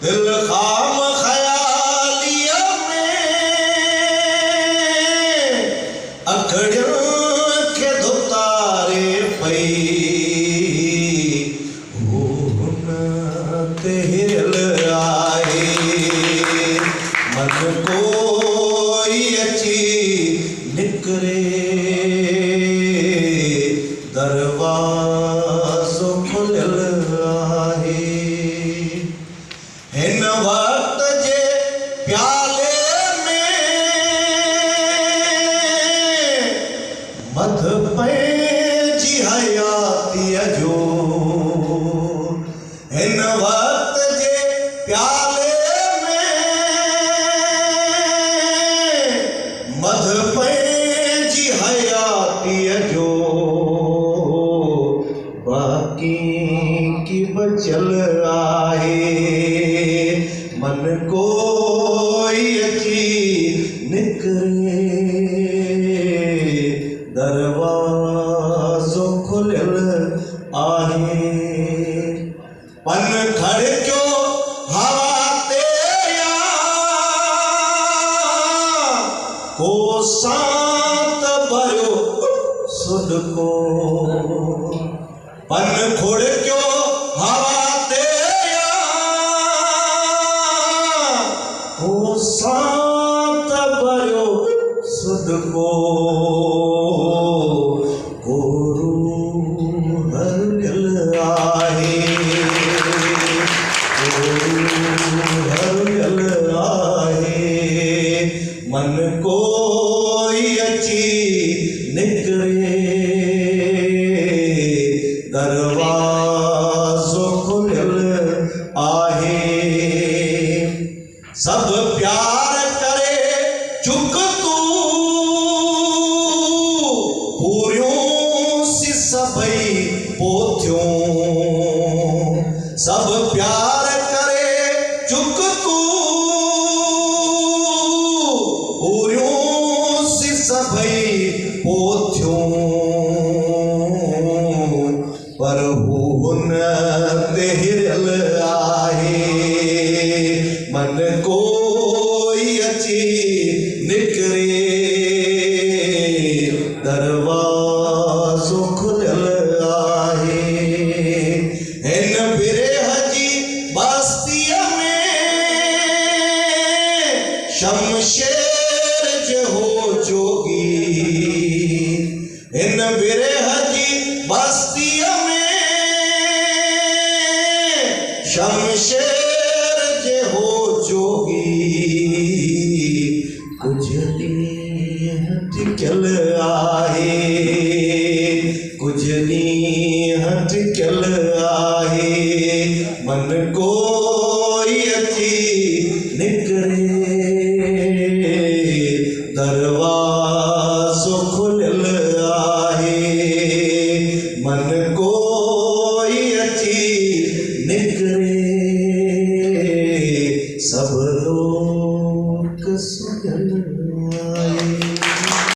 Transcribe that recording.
दिल खाम ख़यालिया में अखड़ियों के दुतारे पई तेल आए मन कोई अची निकरे दरवाज़ो खुलियल आहे हिन वक्त जे प्याले में मध पंहिंजी हयातीअ जो हिन वक्त जे प्याले में मध पंहिंजी हयातीअ जो बाकी की बचल आहे मन कोई अची निकरे दरवाज़ो खुलियल आहे पन खड़ियो हवा ते को सांत भरियो सुडको पन खुड़ियो हवा ते को सांत भरियो सुडको गोरू हरियल आहे हरियल आहे मन कोई अची निकरे दरवाज़ो खुलियल आहे सब प्यार करे चुक तू पूरियों सी सबई पोथियों सब प्यार करे चुक तू पूरियों सी सबई पोथियों पर हुन ते हिरियल आहे मन कोई अची निकरे दरवाज़ो खुलियल आहे हिन बिरह जी बस्तीअ में शमशेर जो हो जोगी हिन बिरह जी बस्तीअ में शमशेर जे हो जोगी कुछ ॾींहं टिकियल आहे कुछ ॾींहं टिकियल आहे मन कोई अची निकरे दरवाज़ो खुलियल आहे मन कोई अची निकरे